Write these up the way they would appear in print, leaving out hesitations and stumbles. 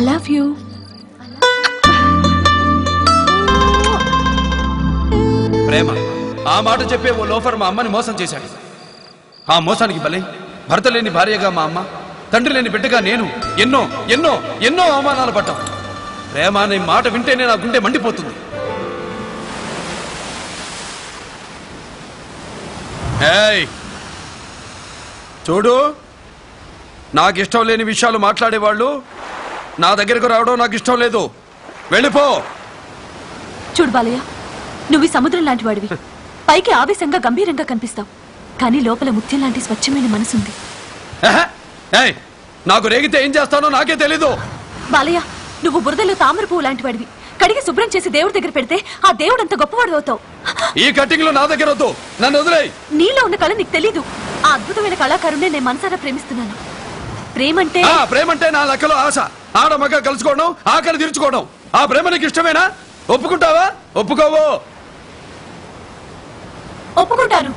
Love you. ప్రేమ ఆ మాట చెప్పే ఓ లోఫర్ మా అమ్మని మోసం చేశాడు. ఆ మోసానికి బలి భర్త లేని భార్యగా మా అమ్మ, తండ్రి లేని బిడ్డగా నేను ఎన్నో ఎన్నో ఎన్నో అవమానాలు పడ్డాం. ప్రేమ అనే మాట వింటేనే నా గుండె మండిపోతుంది. ఏయ్ చూడు, నాకు ఇష్టం లేని విషయాలు మాట్లాడేవాళ్ళు నా దగ్గరకు రావడం నాకు ఇష్టం లేదు. వెళ్ళిపో. చూడు బాలయ్య, నువ్వు ఈ సముద్రం లాంటి వాడివి. పైకి ఆవేశంగా గంభీరంగా కనిపిస్తావు, కానీ లోపల ముత్యం లాంటి స్వచ్ఛమైన మనసుంది. నాకు రేగితే ఏం చేస్తానో నాకే తెలీదు. బాలయ్య, నువ్వు బురదలో తామర పువ్వు లాంటి వాడివి. కడిగి శుభ్రం చేసి దేవుడి దగ్గర పెడితే ఆ దేవుడు అంత గొప్పవాడు అవుతావు. ఈ కటింగ్ లో నా దగ్గర వద్దు, నన్ను వదిలేయ్. నీలో ఉన్న కళ నీకు తెలీదు. ఆ అద్భుతమైన కళాకారుణ్ణి నేను మనసారా ప్రేమిస్తున్నాను. ప్రేమంటే నా లెక్కలో ఆశ, ఆడ మగ కలుసుకోవడం, ఆకలి తీర్చుకోవడం. ఆ ప్రేమ నీకు ఇష్టమేనా? ఒప్పుకుంటావా? ఒప్పుకోవో? ఒప్పుకుంటాను.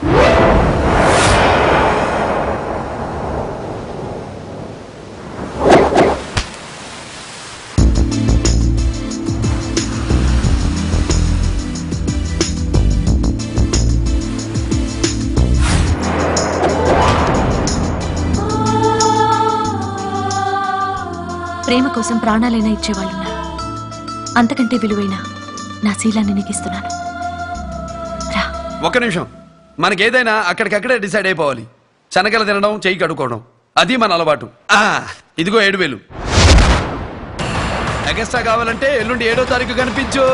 ప్రేమ కోసం ప్రాణాలైనా ఇచ్చేవాళ్ళున్నారు. అంతకంటే విలువైన నా శీలాన్ని నీకు ఇస్తున్నాను. ఒక్క నిమిషం, మనకేదైనా అక్కడికక్కడే డిసైడ్ అయిపోవాలి. శనగలు తినడం, చెయ్యి కడుక్కోవడం, అది మన అలవాటు. ఇదిగో 7,000 ఎగస్ట్రా కావాలంటే ఎల్లుండి 7వ తారీఖు కనిపించు.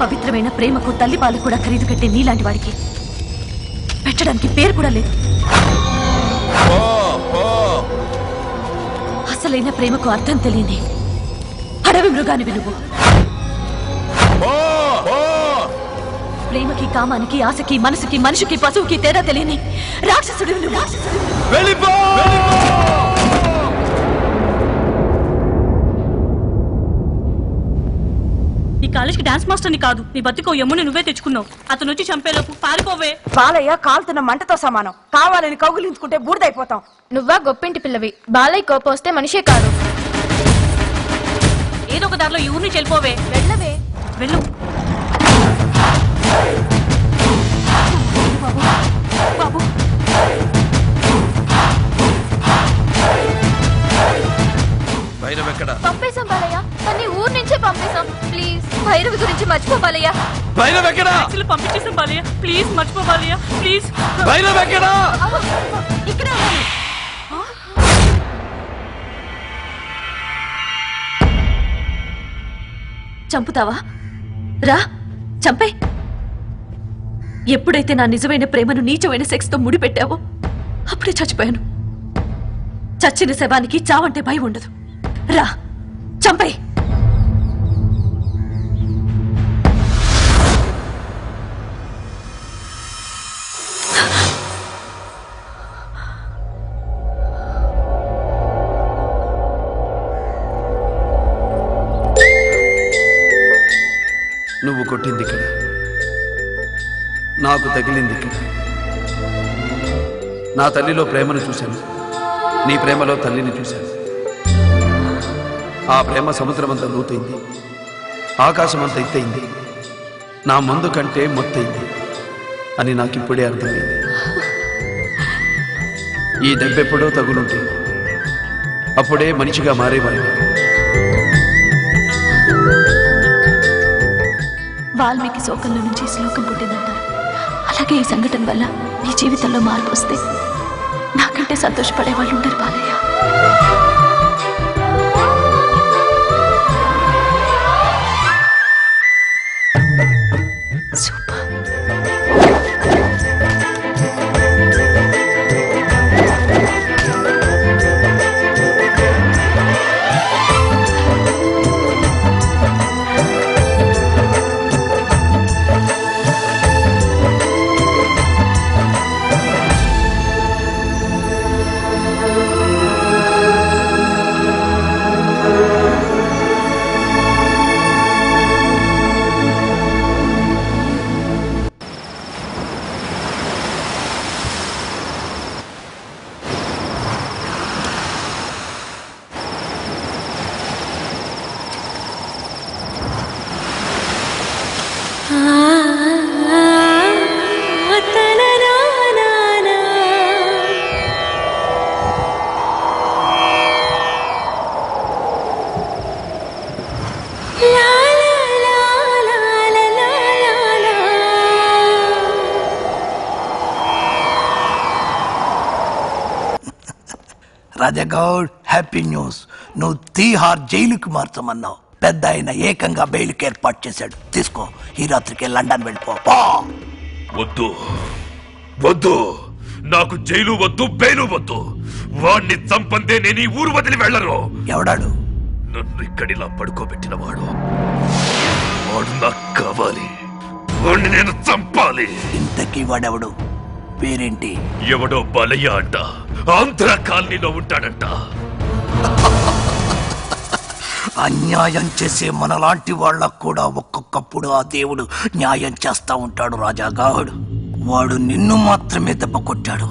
పవిత్రమైన ప్రేమకు తల్లి పాలు కూడా ఖరీదు కట్టే నీలాంటి వాడికి పెట్టడానికి పేరు కూడా లేదు. అసలైన ప్రేమకు అర్థం తెలియని అడవి మృగానివి నువ్వు. ప్రేమకి, కామానికి, ఆశకి, మనసుకి, మనిషికి, పశువుకి తేడా తెలియని రాక్షసుడివి నువ్వు. ఈ కాలేజ్కి డాన్స్ మాస్టర్ని కాదు, నీ బతికో ఎమ్ముని నువ్వే తెచ్చుకున్నావు. అతను వచ్చి చంపేలోపు పారిపోవే. బాలయ్య కాలుతున్న మంటతో సమానం. కావాలని కౌగులించుకుంటే బూడిదైపోతాం. నువ్వా గొప్పింటి పిల్లవి. బాలయ్య కోపం వస్తే మనిషే కాదు. ఏదో ఒక దారిలో ఈ ఊరిని చెల్లిపోవే. వెళ్ళవే. వెళ్ళు. బాబు, పంపేశాం బాలయ్య, కానీ ఊరు నుంచే పంపేశాం. ప్లీజ్ భైరవి గురించి మర్చిపో బాలయ్య. పంపించేసాం బాలయ్య, ప్లీజ్ మర్చిపో బాలయ్య, ప్లీజ్. ఇక్కడ చంపుతావా? రా, చంపే. ఎప్పుడైతే నా నిజమైన ప్రేమను నీచమైన సెక్స్ తో ముడిపెట్టావో అప్పుడే చచ్చిపోయాను. చచ్చిన శవానికి చావంటే భయం ఉండదు. రా, చంపే. నువ్వు కొట్టింది ఇక్కడ, నాకు తగిలింది ఇక్కడ. నా తల్లిలో ప్రేమను చూశాను, నీ ప్రేమలో తల్లిని చూశాను. ఆ ప్రేమ సముద్రమంత లోతైంది, ఆకాశమంత ఎత్తైంది, నా మందు కంటే మొత్తైంది అని నాకిప్పుడే అర్థమైంది. ఈ దెబ్బెప్పుడో తగులుంటే అప్పుడే మనిషిగా మారేవాడిని. వాల్మీకి శోకంలో నుంచి శ్లోకం పుట్టిందంటారు. అలాగే ఈ సంఘటన వల్ల నీ జీవితంలో మార్పు వస్తే నాకంటే సంతోషపడే వాళ్ళు ఉండరు బాలయ్య. Raja Goud, happy news. నువ్వు తీహార్ జైలుకి మారుతామన్నావు. పెద్ద ఆయన ఏకంగా బెయిల్కి ఏర్పాటు చేశాడు. తీసుకో, ఈ రాత్రికి లండన్ వెళ్ళిపో. వద్దు వద్దు, నాకు జైలు వద్దు, బెయిలు వద్దు. వాణ్ణి చంపందే నేను ఈ ఊరు వదిలి వెళ్ళను. ఎవడాడు? నన్ను ఇక్కడిలా పడుకోబెట్టిన వాడు నాకు కావాలి. వాణ్ణి నేను చంపాలి. ఇంతకీ వాడెవడు? పేరేంటి? ఎవడో బలయ్య అంట, ఆంధ్ర కాలనీలో ఉంటాడంట. అన్యాయం చేసే మనలాంటి వాళ్ళకు కూడా ఒక్కొక్కప్పుడు ఆ దేవుడు న్యాయం చేస్తా ఉంటాడు రాజాగౌడ్. వాడు నిన్ను మాత్రమే దెబ్బ కొట్టాడు,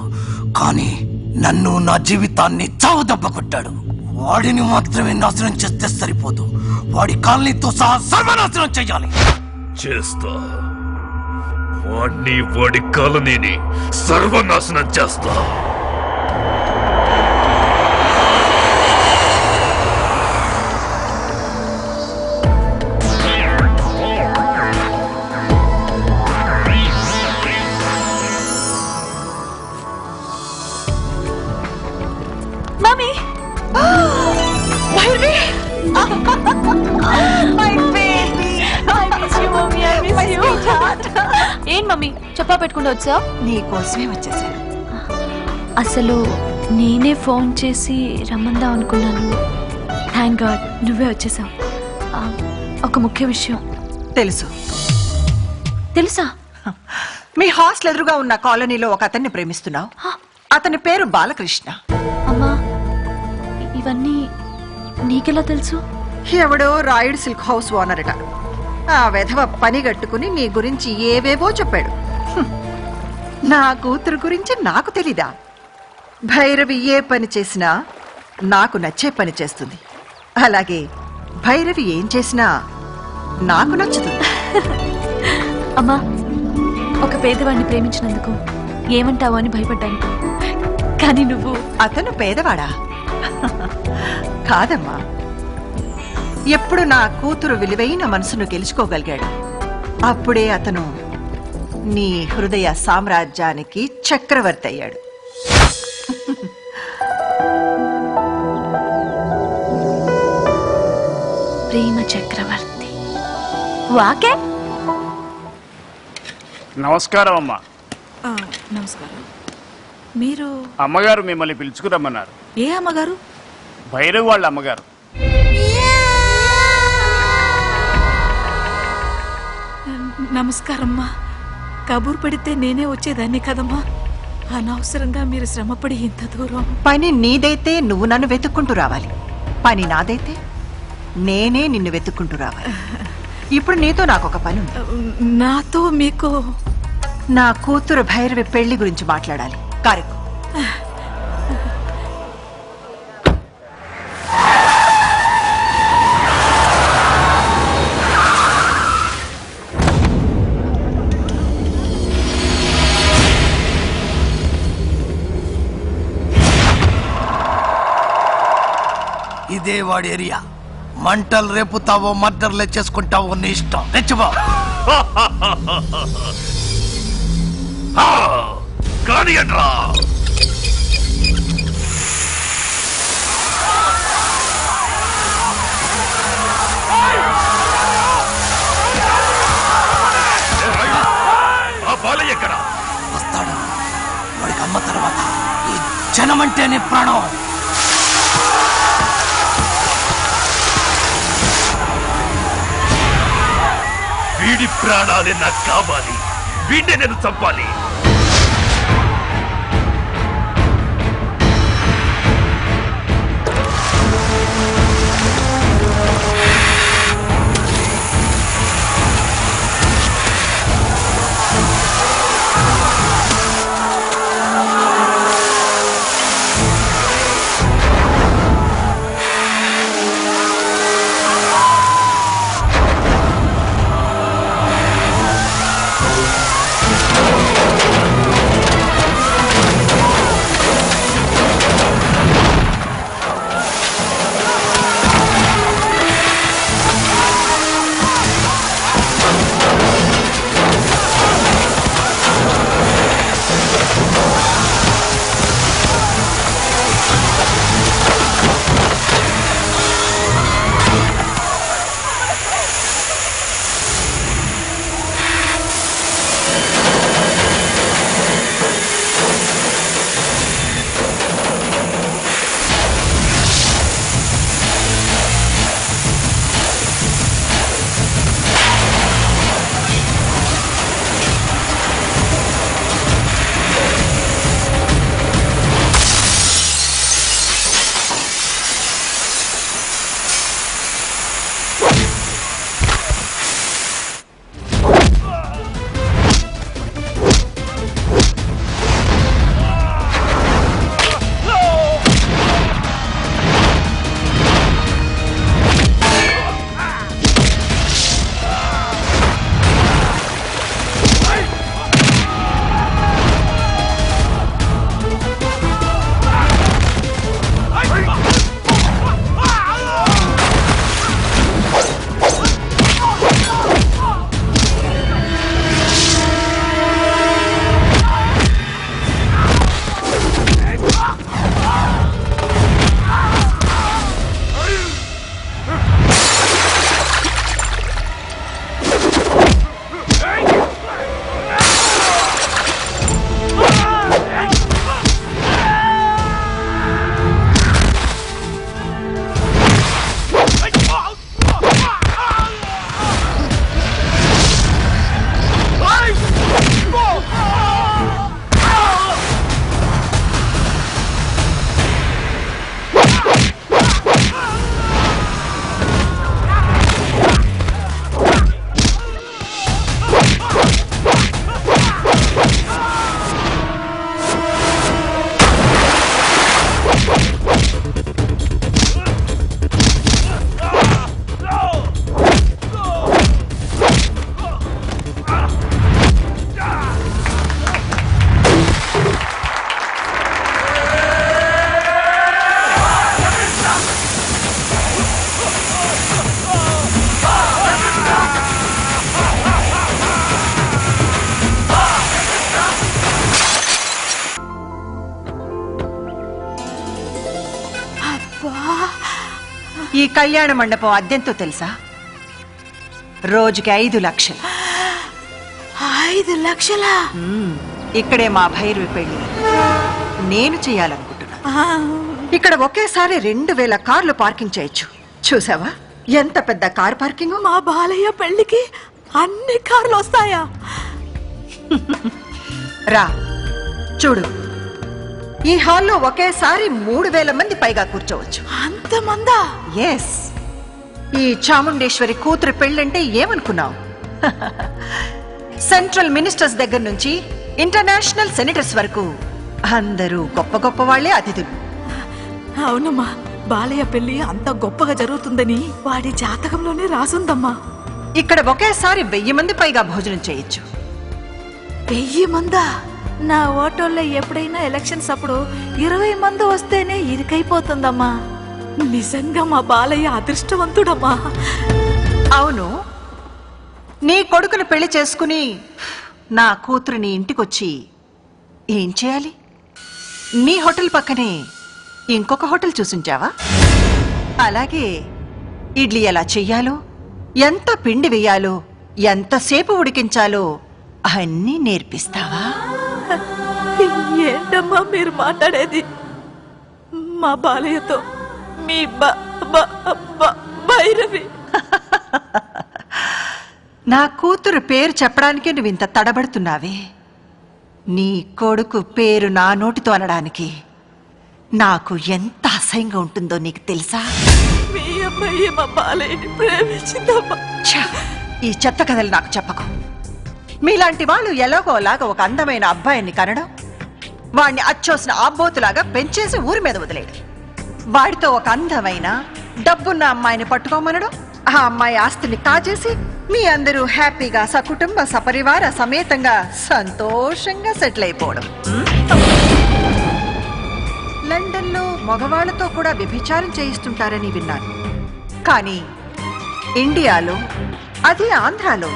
కానీ నన్ను, నా జీవితాన్ని చావు దెబ్బ కొట్టాడు. వాడిని మాత్రమే నాశనం చేస్తే సరిపోదు, వాడి కాలనీతో సహా సర్వనాశనం చెయ్యాలి. చేస్తా. వాడిని, వాడి కాలనీని సర్వనాశనం చేస్తా. Mummy, Bhairavi, my baby, I miss you mummy, I miss you. ఏం మమ్మీ చెప్పా పెట్టుకుంటూ వచ్చా? నీ కోసమే వచ్చేసాను. అసలు నేనే ఫోన్ చేసి రమ్మందాం అనుకున్నాను. థ్యాంక్ గాడ్ నువ్వే వచ్చేసావు. ఒక ముఖ్య విషయం. తెలుసా? మీ హాస్టల్ ఎదురుగా ఉన్న కాలనీలో ఒక అతన్ని ప్రేమిస్తున్నావు. అతని పేరు బాలకృష్ణ. అమ్మా, ఇవన్నీ నీకెలా తెలుసు? ఎవడో రాయుడు సిల్క్ హౌస్ ఓనరట. ఆ వెధవ పని గట్టుకుని నీ గురించి ఏవేవో చెప్పాడు. నా కూతురు గురించి నాకు తెలీదా? భైరవి ఏ పని చేసినా నాకు నచ్చే పని చేస్తుంది. అలాగే భైరవి ఏం చేసినా నాకు నచ్చుతుంది. అమ్మా, ఒక పేదవాడిని ప్రేమించినందుకు ఏమంటావో అని భయపడ్డాను, కానీ నువ్వు. అతను పేదవాడా? కాదమ్మా, ఎప్పుడు నా కూతురు విలువైన మనసును గెలుచుకోగలిగాడు. అప్పుడే అతను నీ హృదయ సామ్రాజ్యానికి చక్రవర్తి అయ్యాడు. ప్రేమ చక్రవర్తి. వాకే. నమస్కారం అమ్మా. నమస్కారం. మీరు? అమ్మగారు మిమ్మల్ని పిలుచుకురమ్మన్నారు. ఏ అమ్మగారు? భైరవ్ వాళ్ళ అమ్మగారు. నమస్కారమ్మా. కబూర్ పెడితే నేనే వచ్చేదాన్ని కదమ్మా. అనవసరంగా మీరు శ్రమపడి ఇంత దూరం. పని నీదైతే నువ్వు నన్ను వెతుక్కుంటూ రావాలి, పని నాదైతే నేనే నిన్ను వెతుక్కుంటూ రావాలి. ఇప్పుడు నీతో నాకొక పని ఉంది. నాతో మీకు? నా కూతురు భైరవి పెళ్లి గురించి మాట్లాడాలి. కారెక్కు. ఇదే వాడి ఏరియా. మంటలు రేపుతావో మర్డర్లే చేసుకుంటావో నీ ఇష్టం. తెచ్చుకో. కానీ అంట్రా బాలయ్య ఎక్కడ వస్తాడు. వాడికి అమ్మ తర్వాత ఈ జనమంటేనే ప్రాణం. వీడి ప్రాణాలే నాకు కావాలి. వీడినే నేను చంపాలి. ఈ కళ్యాణ మండపం అద్దెంతో తెలుసా? రోజుకి 5 లక్షలు. 5 లక్షలా? ఇక్కడే మా భైరవి పెళ్లి నేను చేయాలనుకుంటున్నా. ఇక్కడ ఒకేసారి 2000 కార్లు పార్కింగ్ చేయొచ్చు. చూసావా ఎంత పెద్ద కార్ పార్కింగ్? మా బాలయ్య పెళ్లికి అన్ని కార్లు వస్తాయా? రా చూడు, ఈ హాల్లో ఒకేసారి 3000 మంది పైగా కూర్చోవచ్చు. అంతమందా? ఎస్. ఈ చాముండేశ్వరి కూతురు పెళ్ళంటే ఏమనుకున్నావు? సెంట్రల్ మినిస్టర్స్ దగ్గర నుంచి ఇంటర్నేషనల్ సెనేటర్స్ వరకు అందరూ గొప్ప గొప్ప వాళ్లే అతిథులు. అవునమ్మా, బాలయ్య పెళ్లి అంత గొప్పగా జరుగుతుందని వాడి జాతకంలోనే రాసుందమ్మా. ఇక్కడ ఒకేసారి 1000 మంది పైగా భోజనం చేయొచ్చు. 1000 మందా? నా ఓటోల్లో ఎప్పుడైనా ఎలక్షన్స్ అప్పుడు 20 మంది వస్తేనే ఇరికైపోతుందమ్మా. నిజంగా మా బాలయ్య అదృష్టవంతుడమ్మా. అవును, నీ కొడుకును పెళ్లి చేసుకుని నా కూతురుని ఇంటికొచ్చి ఏం చేయాలి? నీ హోటల్ పక్కనే ఇంకొక హోటల్ చూసుంచావా? అలాగే ఇడ్లీ ఎలా చెయ్యాలో, ఎంత పిండి వేయాలో, ఎంతసేపు ఉడికించాలో అన్నీ నేర్పిస్తావా? ఏంటమ్మా మీరు మాట్లాడేది? మా బాలయ్యతో మీ భైరవి. నా కూతురు పేరు చెప్పడానికి నువ్వు ఇంత తడబడుతున్నావే. నీ కొడుకు పేరు నా నోటితో అనడానికి నాకు ఎంత అసహ్యంగా ఉంటుందో నీకు తెలుసా? మీ అమ్మాయి మా బాలయ్యని ప్రేమించిందమ్మా. ఈ చెత్త కథలు నాకు చెప్పకు. మీలాంటి వాళ్ళు ఎలాగోలాగా ఒక అందమైన అబ్బాయిని కనడం, వాడిని అచ్చోసిన ఆబ్బోతులాగా పెంచేసి ఊరి మీద వదిలేడు, వాడితో ఒక అందమైన డబ్బున్న అమ్మాయిని పట్టుకోమనడం, ఆ అమ్మాయి ఆస్తిని కాజేసి మీ అందరూ హ్యాపీగా సకుటుంబ సపరివార సమేతంగా సంతోషంగా సెటిల్ అయిపోవడం. లండన్లో మగవాళ్లతో కూడా వ్యభిచారం చేయిస్తుంటారని విన్నాను. కానీ ఇండియాలో, అది ఆంధ్రాలో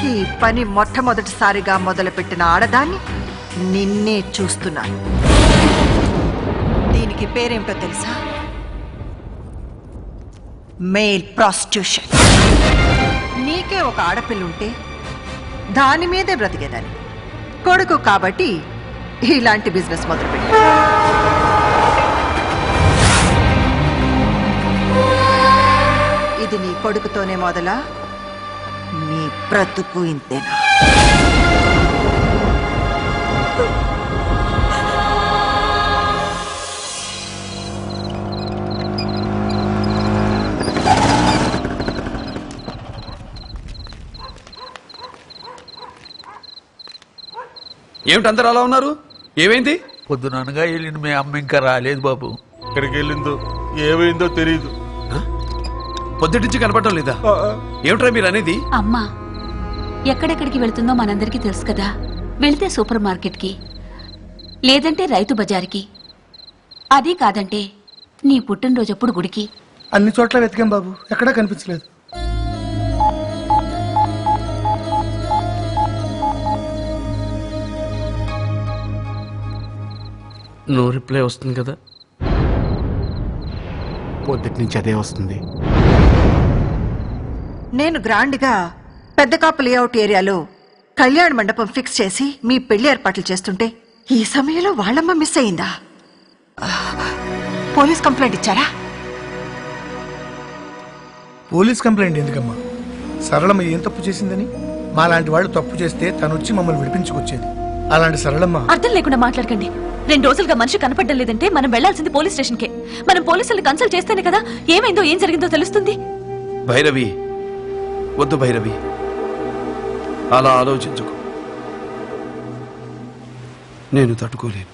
ఈ పని మొట్టమొదటిసారిగా మొదలుపెట్టిన ఆడదాన్ని నిన్నే చూస్తున్నాను. దీనికి పేరేమిటో తెలుసా? Male prostitution. నీకే ఒక ఆడపిల్లుంటే దాని మీదే బ్రతికేదాన్ని. కొడుకు కాబట్టి ఇలాంటి బిజినెస్ మొదలుపెట్టి ఇది నీ కొడుకుతోనే మొదలా? నీ బ్రతుకు ఇంతేనా? ఏమిటి అందరు అలా ఉన్నారు? ఏమైంది? పొద్దుననగా వెళ్ళింది మీ అమ్మ ఇంకా రాలేదు బాబు. ఎక్కడికి వెళ్ళిందో ఏమైందో తెలీదు. పొద్దుటించి కనపడటం లేదా? ఏమిట్రా మీరు అనేది? అమ్మా ఎక్కడెక్కడికి వెళుతుందో మనందరికీ తెలుసు కదా. వెళితే సూపర్ మార్కెట్కి, లేదంటే రైతు బజార్కి, అది కాదంటే నీ పుట్టినరోజప్పుడు గుడికి. అన్ని చోట్ల వెతికాం బాబు, ఎక్కడా కనిపించలేదు. నో రిప్లై వస్తుంది కదా. పొద్దుటి నుంచి అదే వస్తుంది. నేను గ్రాండ్గా పెద్ద కాపు లేఅవుట్ ఏరియాలో కళ్యాణ మండపం ఫిక్స్ చేసి మీ పెళ్లి ఏర్పాట్లు చేస్తుంటే ఈ సమయంలో వాళ్ళమ్మ మిస్ అయిందా? పోలీస్ కంప్లైంట్ ఇచ్చారా? పోలీస్ కంప్లైంట్ ఎందుకమ్మా? సరళమ్మ ఏం తప్పు చేసిందని? మాలాంటి వాళ్ళు తప్పు చేస్తే తను వచ్చి మమ్మల్ని విడిపించుకొచ్చేది. అలాంటి సరళమ్మ. అర్థం లేకుండా మాట్లాడకండి. 2 రోజులుగా మనిషి కనపడడం లేదంటే మనం వెళ్లాల్సింది పోలీస్ స్టేషన్కే. మనం పోలీసుల్ని కన్సల్ట్ చేస్తేనే కదా ఏమైందో ఏం జరిగిందో తెలుస్తుంది. భైరవి, వద్దు భైరవి, అలా ఆలోచించుకో. నేను తట్టుకోలేను.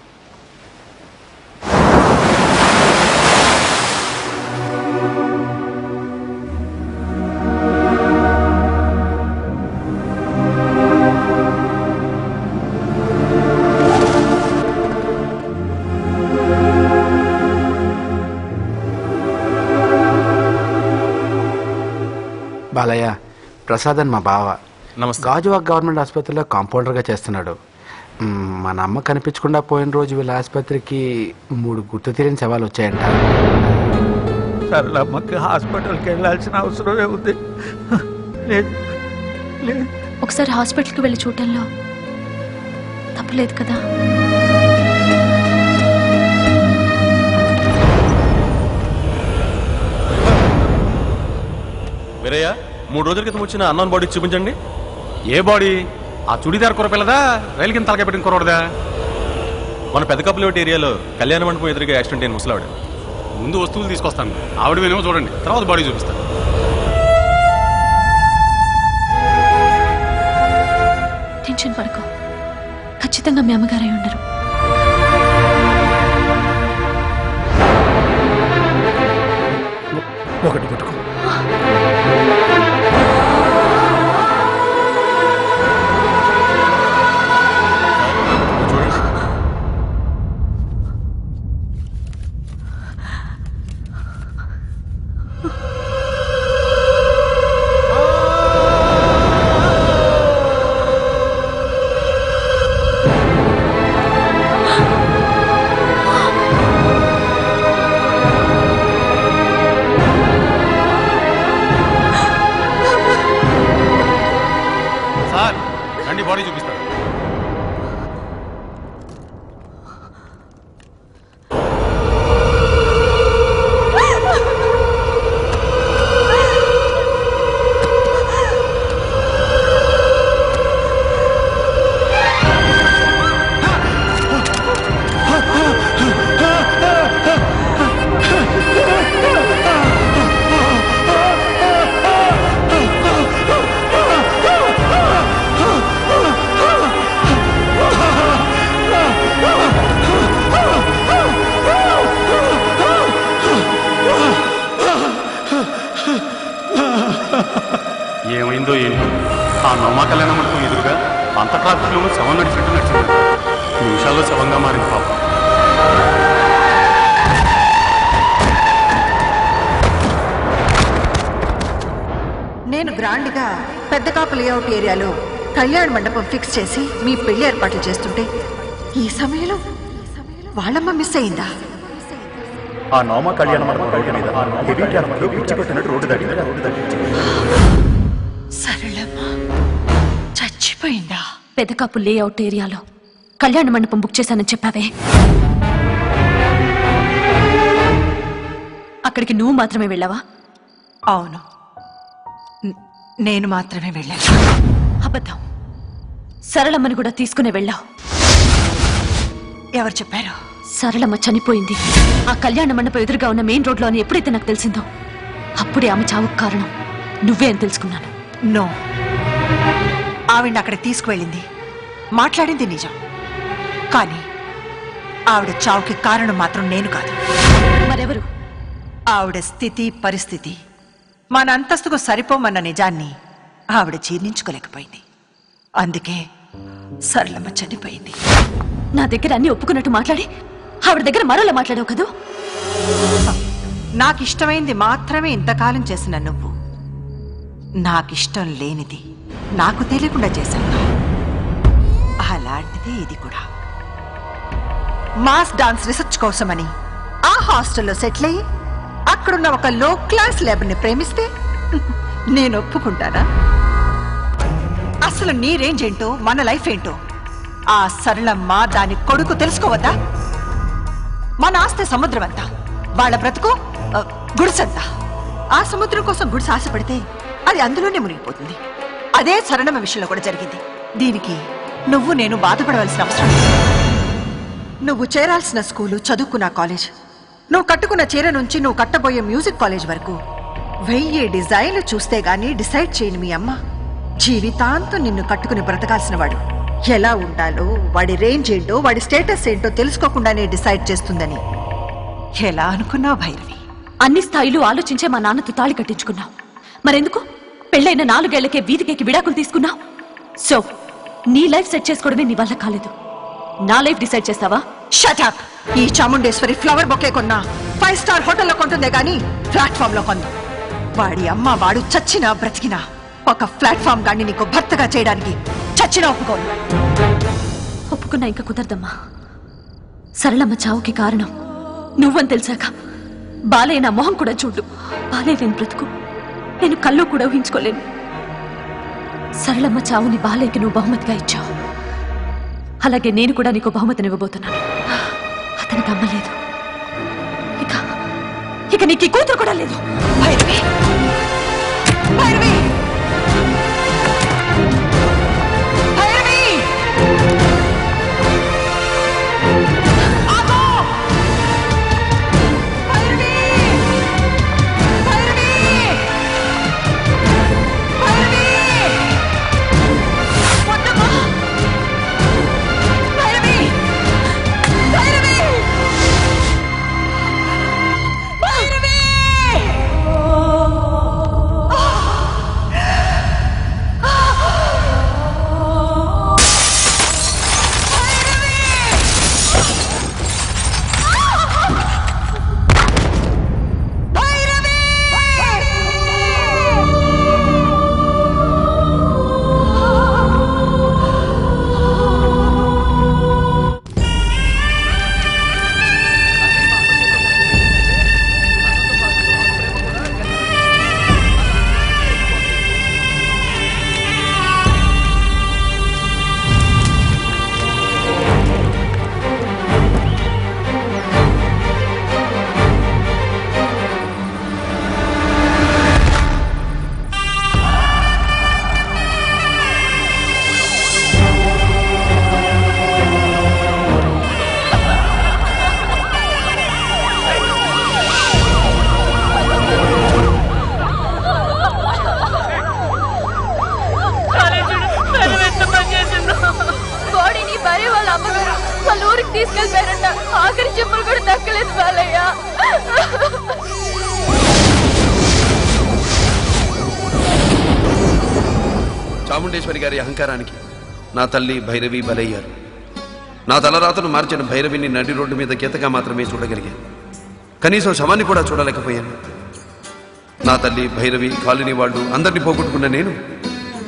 బాలయ్య, ప్రసాద్ అని మా బావ. గాజువాక్ గవర్నమెంట్ ఆసుపత్రిలో కాంపౌండర్గా చేస్తున్నాడు. మన అమ్మ కనిపించకుండా పోయిన రోజు వీళ్ళ ఆసుపత్రికి 3 గుర్తు తెలియని శవాలు వచ్చాయంట. సరళమ్మకి హాస్పిటల్కి వెళ్ళాల్సిన అవసరమే ఉంది. లేదు లేదు, ఒకసారి హాస్పిటల్కి వెళ్ళి చూడటంలో తప్పులేదు కదా. వీరయ్య, 3 రోజుల క్రితం వచ్చిన అన్నోన్ బాడీ చూపించండి. ఏ బాడీ? ఆ చుడిదార్ కురపిల్లదా, రైలు కింద తలకాయ పెట్టిన కురవడదా? మన పెద్ద కప్పులేటి ఏరియాలో కళ్యాణ మండపం ఎదురుగా యాక్సిడెంట్ అయిన ముసలావిడ. ముందు వస్తువులు తీసుకొస్తాను, ఆవిడ వినేమో చూడండి, తర్వాత బాడీ చూపిస్తాను. టెన్షన్ పడకు, ఖచ్చితంగా మీ అమ్మగారై ఉండరు. ఒకటి పట్టుకో. బాడీ చూపిస్తాడు. ఏమైందో ఏంటో ఆ నోమా కళ్యాణ మండపం ఎదురుగా అంత ట్రాఫిక్లో శవం నడిచినట్టు నడిచింది. నిమిషాల్లో శవంగా మారింది పాపం. నేను గ్రాండ్గా పెద్ద కాపు లేఅవుట్ ఏరియాలో కళ్యాణ మండపం ఫిక్స్ చేసి మీ పెళ్లి ఏర్పాట్లు చేస్తుంటే ఈ సమయంలో వాళ్ళమ్మ మిస్ అయిందా? ఆ నోమా కళ్యాణ మండపం రోడ్డు మీద హెవీ ట్రాఫిక్ లో పిచ్చి కొట్టినట్టు రోడ్డు దాటి సరళమ్మ చచ్చిపోయిందా? పెదకాపు లేఅవుట్ ఏరియాలో కళ్యాణ మండపం బుక్ చేశానని చెప్పావే, అక్కడికి నువ్వు మాత్రమే వెళ్ళావా? అవును, నేను మాత్రమే వెళ్ళాను. అబద్ధం. సరళమ్మని కూడా తీసుకునే వెళ్ళావు. ఎవరు చెప్పారు? సరళమ్మ చనిపోయింది ఆ కళ్యాణ మండపం ఎదురుగా ఉన్న మెయిన్ రోడ్లో అని ఎప్పుడైతే నాకు తెలిసిందో అప్పుడే ఆమె చావుకు కారణం నువ్వే అని తెలుసుకున్నాను. నో, ఆవిడ అక్కడికి తీసుకువెళ్ళింది, మాట్లాడింది నిజం. కానీ ఆవిడ చావుకి కారణం మాత్రం నేను కాదు. మరెవరు? ఆవిడ స్థితి పరిస్థితి మన అంతస్తుకు సరిపోమన్న నిజాన్ని ఆవిడ జీర్ణించుకోలేకపోయింది. అందుకే సరళమ్మ చనిపోయింది. నా దగ్గర అన్ని ఒప్పుకున్నట్టు మాట్లాడి ఆవిడ దగ్గర మరోలా మాట్లాడావు కదూ? నాకిష్టమైంది మాత్రమే ఇంతకాలం చేసిన నువ్వు నాకిష్టం లేనిది నాకు తెలియకుండా చేశావు. అలాంటిదే ఇది కూడా. మాస్ డాన్స్ రీసెర్చ్ కోసమని ఆ హాస్టల్లో సెటిల్ అయ్యి అక్కడున్న ఒక లో క్లాస్ లేబర్ని ప్రేమిస్తే నేను ఒప్పుకుంటానా? అసలు నీ రేంజ్ ఏంటో మన లైఫ్ ఏంటో ఆ సరళమ్మ దాని కొడుకు తెలుసుకోవద్దా? మన ఆస్తి సముద్రం అంతా, వాళ్ళ బ్రతుకు గుడిసంతా. ఆ సముద్రం కోసం గుడిసె ఆశపడితే అది అందులోనే మునిగిపోతుంది. అదే సరళమ్మ విషయంలో కూడా జరిగింది. దీనికి నువ్వు నేను బాధపడవలసిన అవసరం లేదు. నువ్వు చేరాల్సిన స్కూలు, చదువుకున్న కాలేజ్, నువ్వు కట్టుకున్న చీర నుంచి నువ్వు కట్టబోయే మ్యూజిక్ కాలేజ్ వరకు 1000 డిజైన్లు చూస్తే గానీ డిసైడ్ చేయని మీ అమ్మ జీవితాంతం నిన్ను కట్టుకుని బ్రతకాల్సిన వాడు ఎలా ఉండాలో, వాడి రేంజ్ ఏంటో, వాడి స్టేటస్ ఏంటో తెలుసుకోకుండానే డిసైడ్ చేస్తుందని ఎలా అనుకున్నావు భైరవి? అన్ని స్థాయిలు ఆలోచించే మా నాన్నతో తాళి కట్టించుకున్నావు. మరెందుకు పెళ్ళైన 4 ఏళ్లకే వీధికేకి విడాకులు తీసుకున్నావు? సో నీ లైఫ్ సెట్ చేసుకోవడమే నీ వల్ల కాలేదు. నా లైఫ్ డిసైడ్ చేస్తావా? Shut up! ఈ చాముండేశ్వరి ఫ్లవర్ బొకే కొన్నా 5 స్టార్ హోటల్లో కొంటుందే గానీ ప్లాట్ఫామ్ లో కొందు. వాడి అమ్మ వాడు చచ్చినా బ్రతికినా ఒక ప్లాట్ఫామ్ గాని నీకు భర్తగా చేయడానికి చచ్చినా ఒప్పుకోను. ఒప్పుకున్నా ఇంకా కుదరదమ్మా. సరళమ్మ చావుకి కారణం నువ్వని తెలిసాక బాలయ్య నా మొహం కూడా చూడు. బాలయ్య నేను బ్రతుకు నేను కల్లో కూడా ఊహించుకోలేను. సరళమ్మ చావుని బాలయ్యకి నువ్వు బహుమతిగా ఇచ్చావు. అలాగే నేను కూడా నీకు బహుమతిని ఇవ్వబోతున్నాను. అతనికి అమ్మ లేదు, ఇక నీకు ఈ కూతురు కూడా లేదు. భైరవి, భైరవి, భైరవి, ఆగో! భైరవి, భైరవి, భైరవి, వద్దమ్మా! భైరవి, భైరవి, భైరవి! బాడీని భార్య వాళ్ళ అమ్మగారు వాళ్ళ ఊరికి తీసుకెళ్ళిపోయారంట. ఆఖరి చెప్పులు కూడా దక్కలేదు బాలయ్య. చాముండేశ్వరి గారి అహంకారానికి నా తల్లి భైరవి బలయ్యారు. నా తలరాతను మార్చిన భైరవిని నడి రోడ్డు మీద గీతగా మాత్రమే చూడగలిగాను. కనీసం శవాన్ని కూడా చూడలేకపోయాను. నా తల్లి భైరవి కాలనీ వాళ్ళు అందరినీ పోగొట్టుకున్న నేను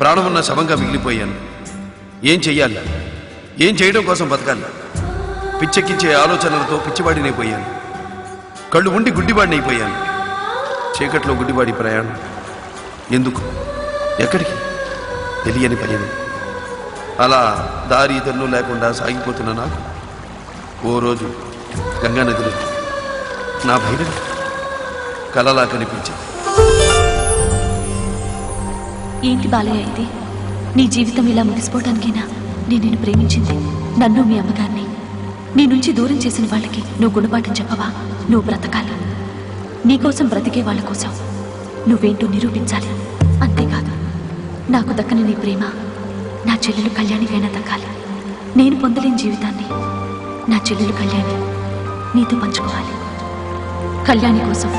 ప్రాణమున్న శవంగా మిగిలిపోయాను. ఏం చెయ్యాలి, ఏం చేయడం కోసం బతకాలి? పిచ్చెక్కించే ఆలోచనలతో పిచ్చివాడినైపోయాను. కళ్ళు ఉండి గుడ్డివాడినైపోయాను. చీకట్లో గుడ్డివాడి ప్రయాణం ఎందుకు, ఎక్కడికి తెలియని భయం. అలా దారి తెన్ను లేకుండా సాగిపోతున్న నాకు ఓ రోజు గంగానదిలో నా భైరవి కలలా కనిపించింది. ఏంటి బాలయ్య ఇది? నీ జీవితం ఇలా ముగిసిపోవడానికైనా నేను ప్రేమించింది? నన్ను మీ అమ్మగారిని నీ నుంచి దూరం చేసిన వాళ్ళకి నువ్వు గుణపాఠం చెప్పవా? నువ్వు బ్రతకాలి. నీకోసం బ్రతికే వాళ్ళ కోసం నువ్వేంటో నిరూపించాలి. అంతేకాదు, నాకు దక్కని నీ ప్రేమ నా చెల్లెలు కళ్యాణికైనా దక్కాలి. నేను పొందలేని జీవితాన్ని నా చెల్లెలు కళ్యాణి నీతో పంచుకోవాలి. కళ్యాణి కోసం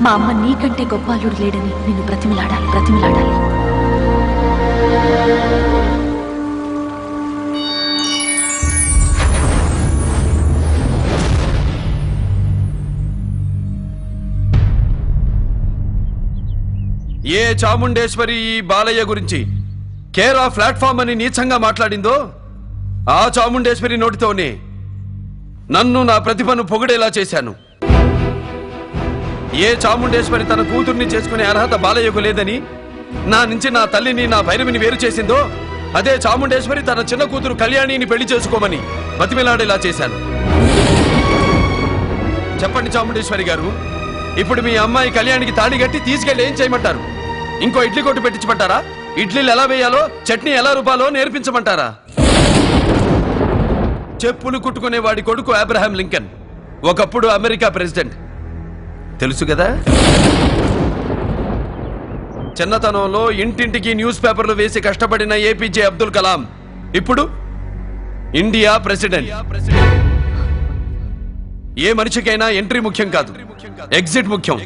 మా అమ్మ నీకంటే గొప్ప అల్లుడు లేడని నిన్ను బ్రతిమిలాడాలి. ఏ చాముండేశ్వరి ఈ బాలయ్య గురించి కేరా ప్లాట్ఫామ్ అని నీచంగా మాట్లాడిందో ఆ చాముండేశ్వరి నోటితోనే నన్ను నా ప్రతిభను పొగిడేలా చేశాను. ఏ చాముండేశ్వరి తన కూతుర్ని చేసుకునే అర్హత బాలయ్యకు లేదని నా నుంచి నా తల్లిని నా భైరవిని వేరు చేసిందో అదే చాముండేశ్వరి తన చిన్న కూతురు కళ్యాణిని పెళ్లి చేసుకోమని బతిమిలాడేలా చేశాను. చెప్పండి చాముండేశ్వరి గారు, ఇప్పుడు మీ అమ్మాయి కళ్యాణికి తాళి కట్టి తీసుకెళ్లి ఏం చేయమంటారు? ఇంకో ఇడ్లీ కొట్టు పెట్టించమంటారా? ఇడ్లీలు ఎలా వేయాలో, చట్నీ ఎలా రుబాలో నేర్పించమంటారా? చెప్పులు కుట్టుకునే వాడి కొడుకు అబ్రహాం లింకన్ ఒకప్పుడు అమెరికా ప్రెసిడెంట్, తెలుసు కదా? చిన్నతనంలో ఇంటింటికి న్యూస్ పేపర్లు వేసి కష్టపడిన ఏపీజే అబ్దుల్ కలాం ఇప్పుడు ఇండియా ప్రెసిడెంట్. ఏ మనిషికైనా ఎంట్రీ ముఖ్యం కాదు, ఎగ్జిట్ ముఖ్యం.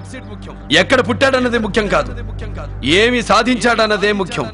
ఎక్కడ పుట్టాడన్నదే ముఖ్యం కాదు, ఏమి సాధించాడన్నదే ముఖ్యం.